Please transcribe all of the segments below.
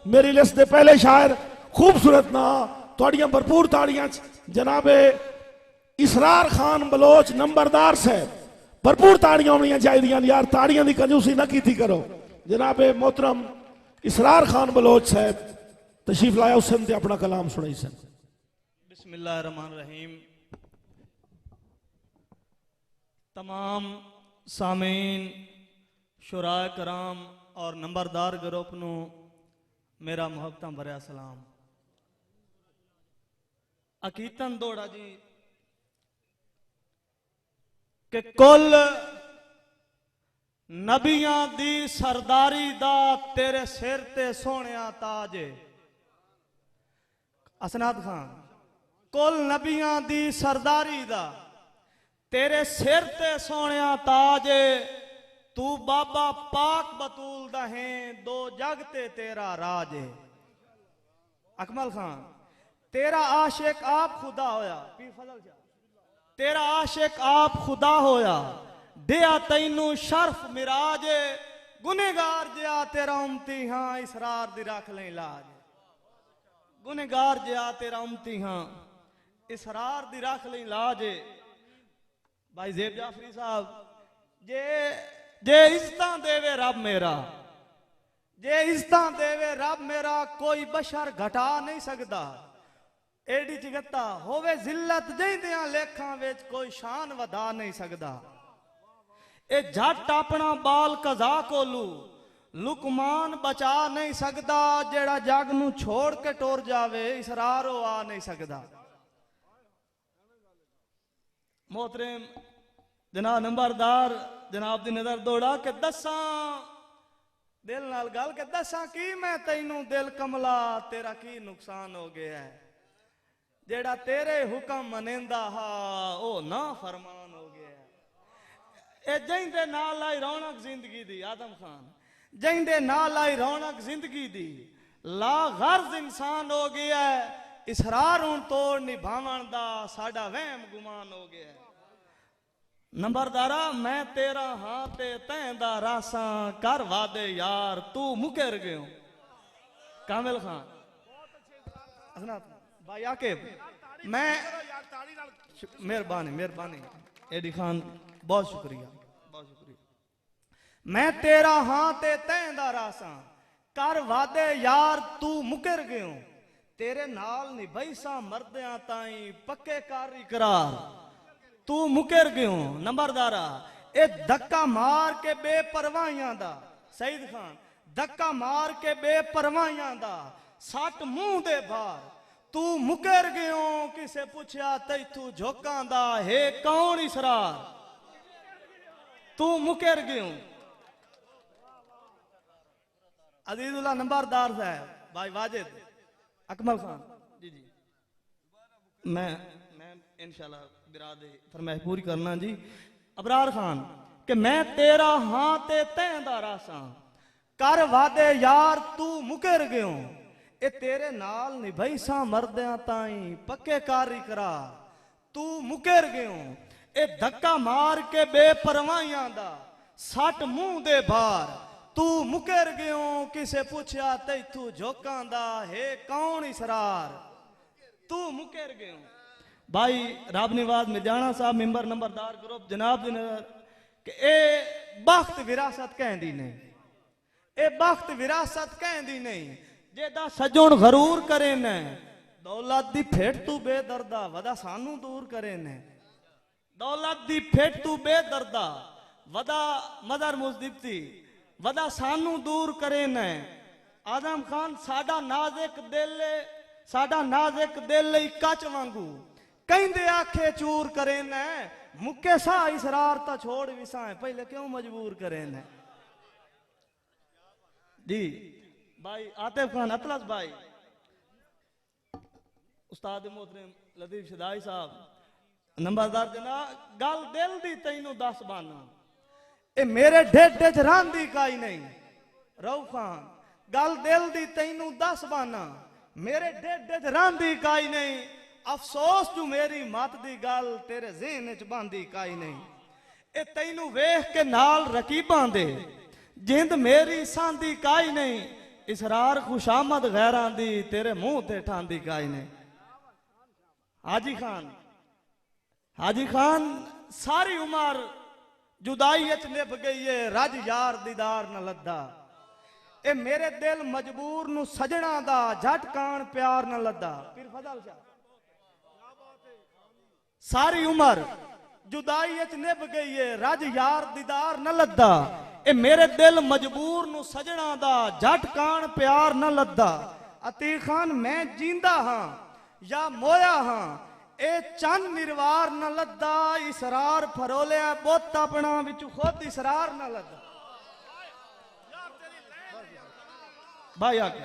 मेरी लिस्ट के पहले शायर खूबसूरत ना थोड़ियां भरपूर ताड़ियां जनाबे इसरार खान बलोच नंबरदार साहब, भरपूर ताड़ियां होनी चाहिए यार, ताड़ियां की कंजूसी ना की करो। जनाबे मोहतरम इसरार खान बलोच साहब तशरीफ लाया, हुसन ते अपना कलाम सुनाई सन। बिस्मिल्लाहिर्रहमानिर्रहीम। तमाम सामीन शुराए कराम और नंबरदार ग्रुप नू मेरा मुहब्बतां भरिया सलाम। अकीतन दौड़ा जी कि कुल नबियां दी सरदारी दा तेरे सिर ते सोहणिया ताज है। असनाद खान, कुल नबियां दी सरदारी दा तेरे सिर ते सोहणिया ताज है। तू बाबा पाक बतूल दा है, दो जग ते तेरा राज है। अकमल खान, तेरा आशिक आप खुदा होया, तेरा आशिक आप खुदा होया, दिया तैनू शर्फ मिराज। गुनेगार जिया तेरा उमती हाँ, इसरार दी रख ले लाज। गुनेगार जिया तेरा उमती हाँ, इसरार दी रख ले लाज। भाई ज़ेब जाफरी साहब, जे इज्जतां देवे रब मेरा, जे इज्जतां देवे रब मेरा, कोई बशर घटा नहीं सकता। एडी जगता होवे जिल्लत जैंदियां लेखां विच, कोई शान वधा नहीं सकता। ए जट अपना बाल कजा कोलू लुकमान बचा नहीं सकता। जेड़ा जग नू छोड़ के टुर जावे, इसरारो आ नहीं सकता। मोहतरम जनाब नंबरदार जनाब दी नजर दौड़ा के दसा दिल नाल गल के दसा की मैं तैनू दिल कमला, तेरा की नुकसान हो गया है। जेड़ा तेरे हुक्म मनेंदा हा ओ ना फरमान हो गया है। ए जिंदे नाल आई रौनक जिंदगी दी, आदम खान जिंदे नाल आई रौनक जिंदगी दी, ला गर्ज इंसान हो गया है। इसरार हूं तोड़ निभावन दा साडा वहम गुमान हो गया है। नंबरदारा मैं तेरा हां ते तैंदा रासा, कर वादे यार तू मुकर गयो। कामिल खान भाई आके मैं मेहरबानी मेहरबानी एडी खान बहुत शुक्रिया बहुत शुक्रिया। मैं तेरा हां ते तैंदा रासा, कर वादे यार तू मुकर गयो। तेरे नाल निभाई सा मरदियां ताई, पक्के कर इकरार तू मुकर गयो। नंबरदारा ए धक्का मार के बेपरवाहियां दा, सईद खान धक्का मार के बेपरवाहियां दा, सट मुंह दे बाहर तू मुकर गयो। किसे पूछया तैथू झोकां दा, हे कौन इसरार तू मुकर गयो। अजीजुल्लाह नंबरदार साहब, भाई वाजिद अकमल खान जी जी, मैं इंशाल्लाह बिरादे फरमाइश पूरी करना जी। अबरार खान कि मैं तेरा हां ते तैंदा रासा, कर वादे यार तू मुकर गयो। ए तेरे नाल निभाई सा मरदियां ताई, पक्के कर इकरार तू मुकर गयो। ए धक्का मार के बेपरवाहियां दा, सट मुंह दे बाहर तू मुकर गयो। किसे पूछया तैथू झोकां दा, हे कौन इसरार तू मुकर गयो। भाई रब निवाज मिर्जाना साहब मिंबर नंबरदार ग्रुप जनाब कि ए बख्त विरासत कहंदी नहीं, ए बख्त विरासत कहंदी नहीं। जेदा सजोण गरूर करे ने, दौलत दी फेट तू बेदर्दा, वदा सानू दूर करे ने। दौलत दी फेट तू बेदर्दा, वदा मदर मुजदिबती, वदा सानू दूर करे ने। आदम खान साडा नाज़िक दिल कच वांगू, कहंदे आखे चूर करे ने। मुक्के सा इसरार ता छोड़ विसा, पहले क्यों मजबूर करे ने जी। भाई आतिफ खान अतलस भाई, उस्ताद मोहतरम लतीफ शदाई साहब नंबरदार जनाब, गल दिल दी तैनू दस बाना, ए मेरे ढेडे च रांदी काई नहीं। रऊफ खान गल दिल दी तैनू दस बाना, मेरे ढेडे च रांदी काई नहीं। अफसोस तू मेरी मत दी गल, तेरे ज़हन च बांदी काई नहीं। ए तैनू वेख के नाल रकीबां दे, जिंद मेरी सांदी काई नहीं। इसरार खुशामद गैरां दी तेरे मुंह ते ठांदी काई ने। हाजी खान सारी उम्र जुदाई च निभ गई है, रज यार दीदार न लद्दा। ए मेरे दिल मजबूर नु सजना दा झट कान प्यार न लद्दा। पीर फजल शाह सारी उम्र जुदाई च निभ गई है, रज यार दीदार न लद्दा। ए मेरे दिल मजबूर नु सजना दा झट कान प्यार न लद्दा। अतीक खान मैं जींदा हां या मोया हां, ए चंद निर्वार न लद्दा। इसरार फरोलिया बुत अपना विच खुद इसरार न लद्दा। भाई आके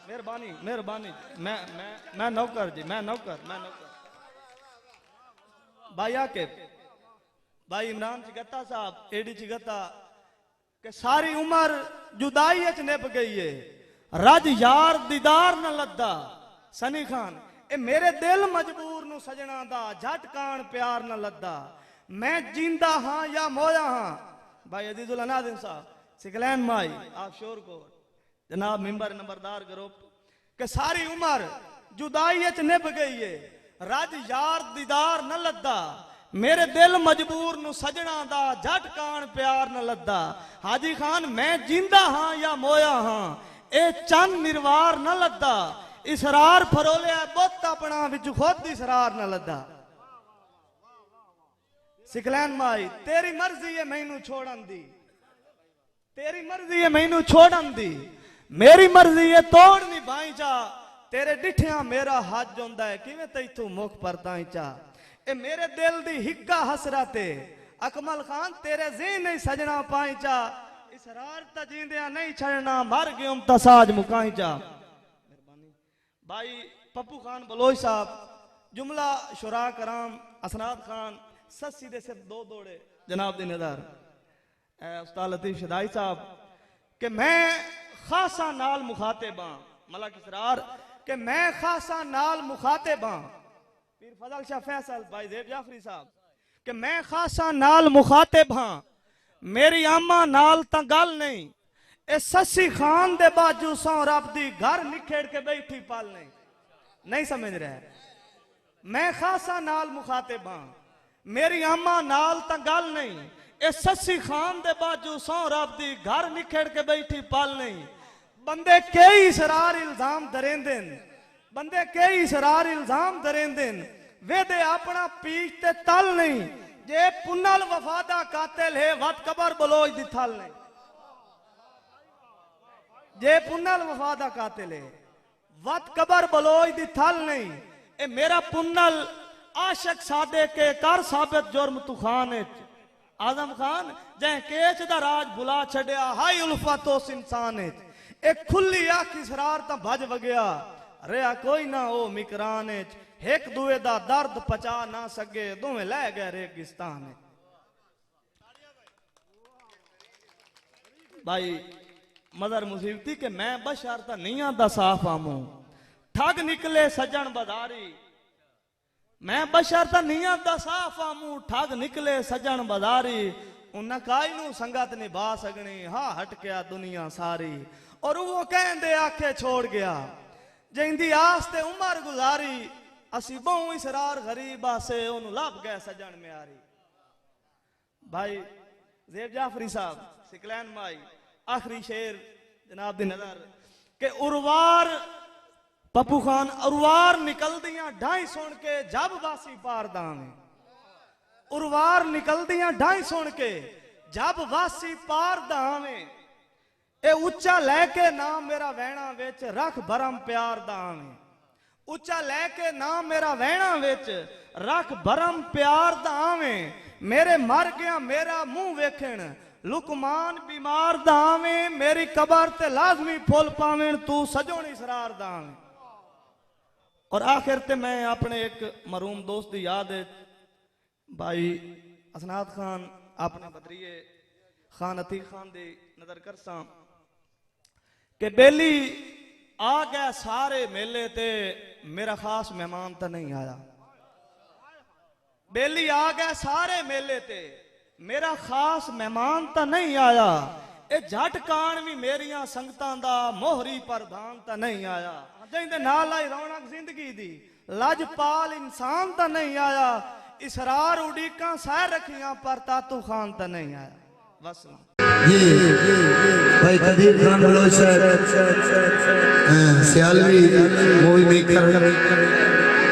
मेहरबानी मेहरबानी। मैं नौकर जी, मैं नौकर भाई आके भाई इमरान चिगत्ता साहब एडी चिगत्ता के सारी उम्र जुदाई च निभ गई है, रज यार दीदार न लद्दा। सनी खान ए मेरे दिल मजबूर नु सजना दा झट कान प्यार न लद्दा। मैं जींदा हां या मोया हां। भाई अजीजुल अनादिन साहब सिकलैन माई आप शोर को जनाब मिंबर नंबरदार ग्रुप के सारी उम्र जुदाई च निभ गई है, रज यार दीदार न लद्दा। मेरे दिल मजबूर नु सजना दा झट कान प्यार न लद्दा। हाजी खान मैं जींदा हां या मोया हां, ए चंद निर्वार न लद्दा। इसरार फरोलिया बुत अपना विच खुद इसरार न लद्दा। सिकलैन माई तेरी मर्जी है मैनू छोड़न दी, तेरी मर्जी है मैनू छोड़न दी। मेरी मर्जी है तोड़ नहीं भाई चा, तेरे डिठिया मेरा हाथ जोंदा है किवें तैथू मुख परताई चा। ए मेरे दिल दी हिक्का हसरत है अकमल खान तेरे ज़हन नहीं सजना पाई चा। इसरार ता जींदिया नहीं छड़ना मर गयुम तसाज मुकाई चा। भाई पप्पू खान बलोच साहब जुमला शुरा कराम असनाद खान सस्सी दे सिर्फ दो दौड़े जनाब दी नज़र उस्ताद लतीफ शदाई साहब के मैं खासा नाल मुखातिबां मलक इसरार के मैं खासा नाल मुखातिबां। पीर फजल शाह फैसल भाई ज़ेब जाफरी साहब के मैं खासा नाल मुखातिब हां, मेरी आमा नाल ता गल नहीं। ए सस्सी खान दे बाजू सौ रब दी घर निखेड़ के बैठी पाल नहीं समझ रहे। मैं खासा नाल मुखातिब हां, मेरी आमा नाल ता गल नहीं। ए सस्सी खान दे बाजू सौ रब दी घर निखेड़ के बैठी पाल नहीं। बंदे कई इसरार इल्जाम दरेंदे, बंदे कई इसरार इल्जाम दरेंदे वे दे अपना पीछ ते तल नहीं। जे पुनल वफादा कातिल है वत कबर बलोच दी थल नहीं। जे पुनल वफादा कातिल है वत कबर बलोच दी थल नहीं। ए मेरा पुनल आशक सादे के कर साबित जुर्म तू खान आजम खान जै केच दा राज बुला छड़िया हाई उल्फत उस इंसान एक खुली आख इसरार ता भज वगया रहा कोई ना ओ मिकरान एक दुए दा दर्द पचा ना सके दोवें लै गए रेगिस्तान। भाई मदर मुसीबती के मैं बशर ता नहीं दा साफ आमू ठग निकले सजन बदारी। मैं बशर ता नहीं दा साफ आमू ठग निकले सजन बदारी। उन्ना काई नू संगत निभा सकनी हा हट गया दुनिया सारी। और वो कहंदे आखे छोड़ गया जिंदी आस ते उमर गुजारी। असी बहु इसरार गरीब आसे ओनू लब गए सजन म्यारी। भाई ज़ेब जाफरी साहब सिकलैन माई आखिरी शेर जनाब दी नजर के उर्वार पप्पू खान उर्वार निकल दियां ढाई सुन के जब वासी पार दावे। उर्वार निकल दियां ढाई सुन के जब वासी पार दावे। ए उच्चा लैके नाम मेरा वैणा विच रख भरम प्यार दावे। उच्चा लैके नाम मेरा वैणा विच रख भरम प्यार दावे। मेरे मर गया मेरा मुंह वेखण लुकमान बीमार दावे। मेरी कबर ते लाजमी फुल पावें तू सजोण इसरार दावे। और आखिर ते मैं अपने एक मरूम दोस्त की याद है भाई असनाद खान अपने बदरीए खान अतीक खान दी नजर करसा के बेली आ गया सारे मेले ते मेरा खास मेहमान तो नहीं आया। बेली आ गया सारे मेले ते मेरा खास मेहमान तो नहीं आया। ਇਹ ਜੱਟ ਕਾਣ ਵੀ ਮੇਰੀਆਂ ਸੰਗਤਾਂ ਦਾ ਮੋਹਰੀ ਪ੍ਰਧਾਨ ਤਾਂ ਨਹੀਂ ਆਇਆ ਜਿਹਦੇ ਨਾਲ ਆਈ ਰੌਣਕ ਜ਼ਿੰਦਗੀ ਦੀ ਲਜਪਾਲ ਇਨਸਾਨ ਤਾਂ ਨਹੀਂ ਆਇਆ इसरार उड़ीका सह रखियां पर तातू खान तो नहीं आया बस ये भाई कदीर खान बलोच सियालवी मूवी मेकर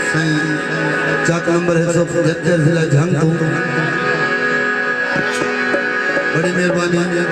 सही चाक नंबर 175 जिला जंग बड़ी मेहरबानी